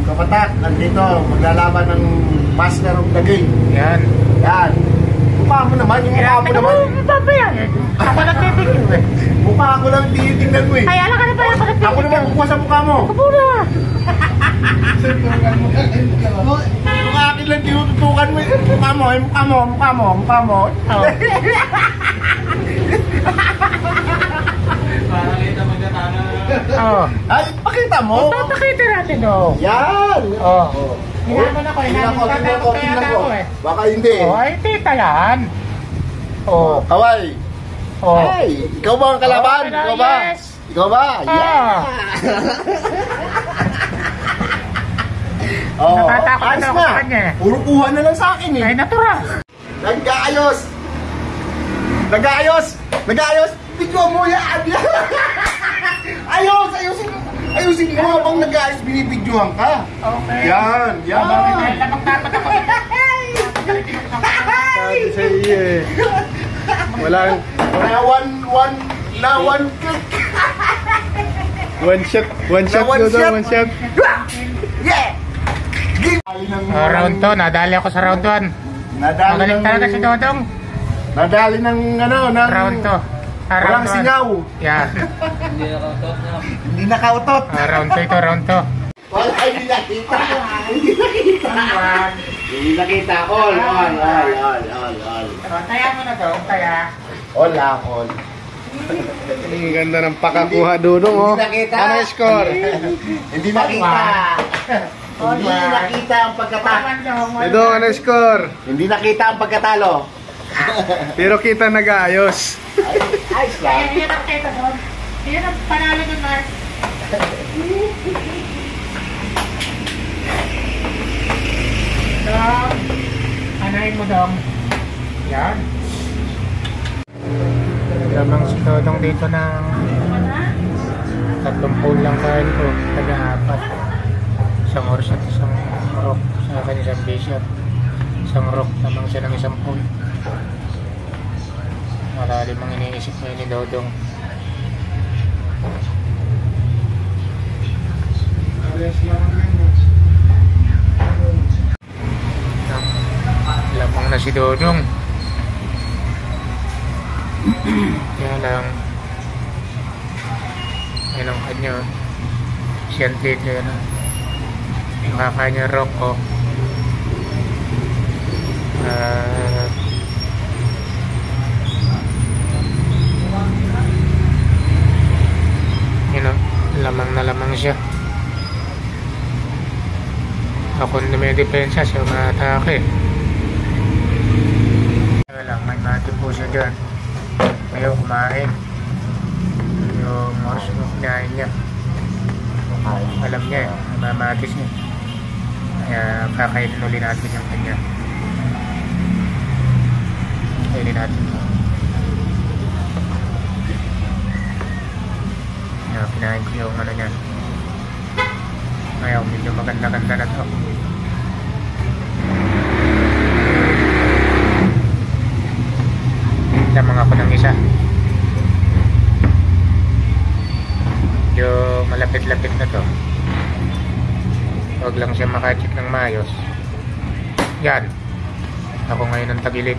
kapatak, nandito, maglalaban ng Master of the Game. Yan. Yan. Mukha mo naman, yung mukha mo naman. Ano yan? Ako nagtitigil eh. Mukha ko lang tinitingnan mo eh. Ay, alam ka na ba ako nagtitigil? Ako naman kukuha sa mukha mo. Kapura! Mukha akin lang tinututukan mo eh. Mukha mo, mukha mo, mukha mo, mukha mo. Para kita magkatana. Oo. Ay, pakita mo. Papakita natin oh. Yan. Oo. Hinaman ako, Tingnan ko. eh. Baka hindi. Oh, ay, tita yan. Oh. Kaway. Oh. Ay, ikaw ba ang kalaban? Oh, Ikaw ba? yes. Ikaw ba? Yeah. Oh, Nakatakot ayos na ako na. sa kanya. Puro kuha na lang sa akin eh. Ay, natural. Nag-aayos. Nag-aayos. Nag-aayos. Bigyan mo yan. Ayos. Ayusin. Ayusin mo habang nag-aayos binibidyohan ka. Okay. Yan. Yan. Magtapat ako. Sabi sa iyo eh. Walang one click. One shot One shot. Yeah. Round 2, nadali ako sa round 1. Magaling talaga si Dodong. Nadali ng ano, ng Round 2. walang singaw. Yan. Hindi nakautot. Round 2 ito, round 2. Wala, hindi nakita. Hindi nakita. Hindi nakita. All. Taya mo na Dong, taya. All lang, all. Ang ganda ng pakakuha Dudong oh. Hindi nakita. Ano yung score? Hindi nakita. Hindi nakita ang pagkatalo. Dudong, ano yung score? Hindi nakita ang pagkatalo. Pero kita nag-aayos. Ayos lang. Yan ang kita Dong. Yan ang panalo ng Mark. Dong, anahin mo Dong. Yan. Lamang si Dodong dito ng 30 lang kain ko. Taga-4. Isang oras at isang rock. Sa akin isang bishop. Isang rock lamang siya ng 10. Malalim ang iniisip ko ni Dodong. Lamang na si Dodong. Kaya lang yan ang kanya siyempre yan ang kakanya rock ko yun o, lamang na lamang siya. Ako na may depensa siya ma-atake. Kaya lang may mati po siya dyan. Ayaw kumain. Yung oras mo kinain niya. Alam niya eh, mamatis niya. Kaya kakainin ulit natin yung kanya. Kainin natin. Kaya kinain ko yung ano niya. Ayaw, medyo maganda-ganda na to. Lamang ako ng isa. Medyo malapit-lapit na to. Huwag lang siya makacheck ng maayos. Yan. Ako ngayon ang tagilid.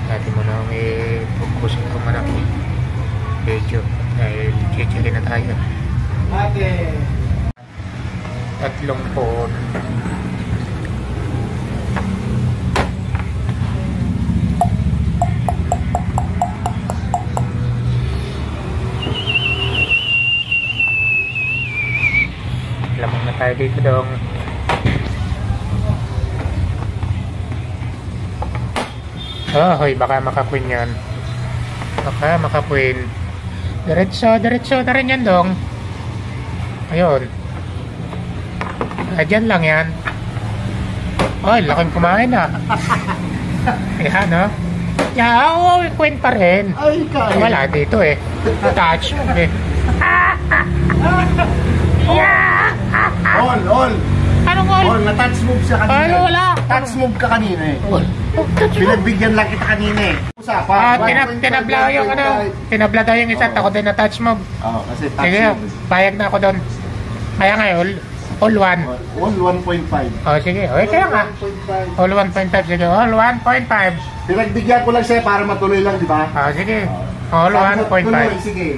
Dati mo na akong i-focus ko muna ako. Video. Dahil chichili na tayo. Ate. 3 phone. Lamang na tayo dito Dong. Hoy, baka makakwin yan. Baka makakwin. Diretso na rin yan Dong. Ayun. Dyan lang yan. Ay, laking kumain ah. Ayan no. Yeah, kwin pa rin. Ay, kaya. Wala dito eh. Touch mo eh. Yeah! All. Anong all? All, na-touch move siya kanina. Ano, wala. Touch move ka kanina eh. Pinagbigyan lang kita kanina eh. Tinabla yung ano. Tinabla daw yung isa. Ako din na touch move. Oo, kasi touch Sige, move. payag na ako doon. Kaya ngayon, All 1. All 1.5. O sige, o kaya nga. All 1.5, sige. All 1.5. Pinagbigyan ko lang siya para matuloy lang, di ba? O sige. All Tuloy, 1.5. sige.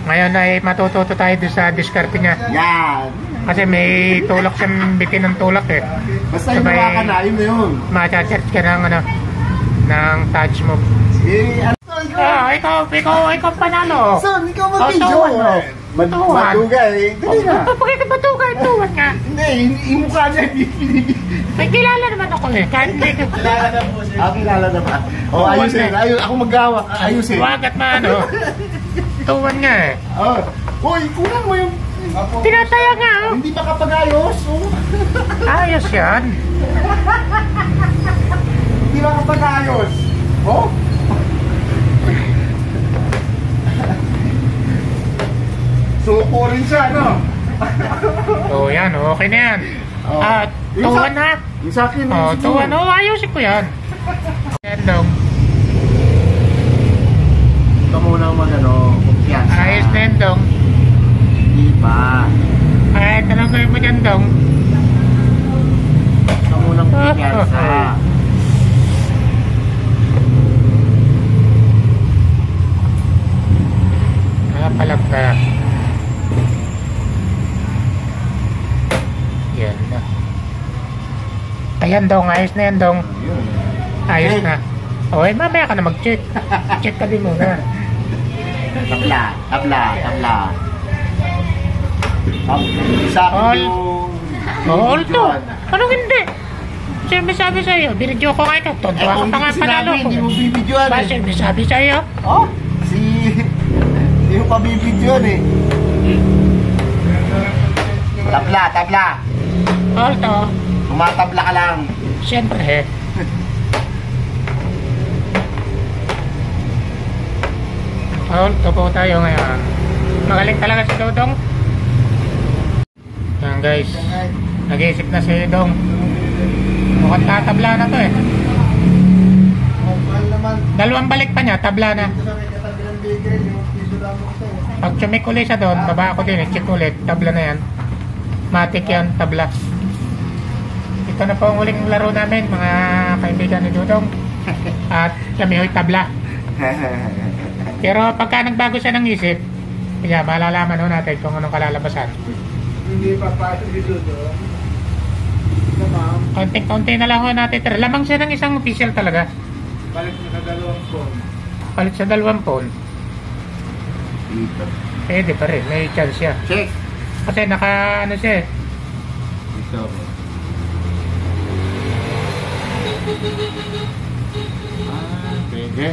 Ngayon ay matututo tayo doon sa diskarte niya. Yan. Kasi may tulak siyang bitin ng tulak eh. Basta yung hawakan na, yun na yun. Ma-charge ka ng ano, ng touch mo. Eh, ano? Ikaw panalo. Son, ikaw Oh, mag-video. tuwan. Tuwan. Madugay. Dali na. Bakit ba tuwan? Tuwan nga. Hindi, yung mukha niya. May kilala naman ako eh. Kahit hindi. Kilala na po siya. Kilala na ba? O, ayusin. Ako mag-gawa. Ayusin. Wag at maano. Tuwan nga eh. Oh. Uy, kulang mo yung... Tinataya nga oh. Hindi pa kapag-ayos. Oh. Ayos yan. Hindi pa kapag-ayos. Oh? Suko rin siya, no? So yan, okay na yan. Oh. At tuwan ha. Yung sa akin. Oh, tuwan. Oh, ayusin ko yan. Yan dong. Ito muna ang mag-ano, kumpiyansa. Ayos na yan dong. Hindi pa. Ay, tanong ko mo dyan dong. Ito muna ang kumpiyansa. Palag ka. Yan na. Ayan dong, ayos na yan dong. Ayos na. Okay, mamaya ka na mag-check. Check ka din muna. Tabla, tabla, tabla. Sa akin All. yung... All to. Anong hindi? Siyempre sabi sa'yo, binidyo ko nga ito. Tontuwa ka pa nga panalo ko. Hindi mo bibidyoan Ba, eh. siyempre sabi sa'yo. Oh, hindi mo pa bibidyoan eh. Tabla, tabla. All to. Tumatabla ka lang. Siyempre eh. All to po tayo ngayon. Magaling talaga si Dodong. Yan guys. Nag-iisip na si Dong. Mukhang tatabla na to eh. Dalawang balik pa niya, tabla na. Pag chumik ulit siya doon, baba ako din, check ulit, tabla na yan. Matik yan, tabla. Ito na po ang huling laro namin, mga kaibigan ni Dudong. At kami ho'y tabla. Pero pagka nagbago siya ng isip, kaya malalaman ho natin kung anong kalalabasan. Hindi pa pasok si Dudo. Konting-konti na lang ho natin. Lamang siya ng isang official talaga. Balik na sa 2 phone. Palit sa 2 phone. Dito. Pwede pa rin, may chance siya. Check. Kasi naka ano siya eh. Dito. Pwede.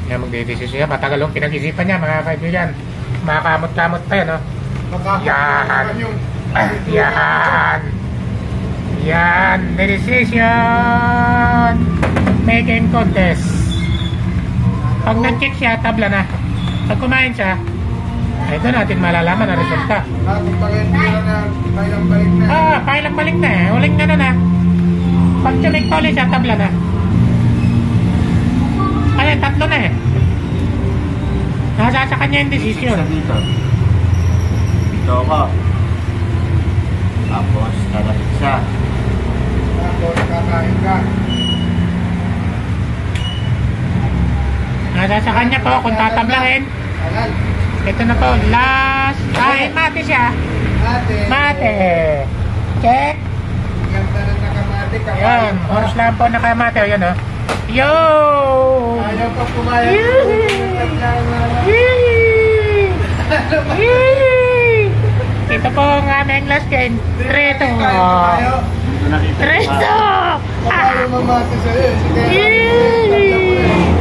Kaya magdidesisyon siya. Matagal yung pinag-isipan niya mga kaibigan. Makakamot-kamot pa yan, no? Yan. Yan. Yan. Decision. Making contest. Pag nag-check siya, tabla na. Pag kumain siya, ay doon natin malalaman ang resulta. Kung bakit na kailang balik na. Kailang balik na eh. Uling na na. Pag chumik pa ulit siya, tabla na. Ay, 3 na eh. Nasa sa kanya yung decision. Dito. Dito ako. Tapos, lalapit siya. Tapos kakain ka. Nasa sa kanya po kung tatablahin. Alan. Ito na po, last. Ay, mate siya. Ate. Mate. Check. Ganda na nakamati ka. Ayan, oras lang po nakamate. Ayan o. Yo! Ayaw pa pumayag. Yee! Yee! Ito po ang aming last game. 3-2. Dito nakita. 3-2! Ayaw mamati sa'yo. Sige. Yee!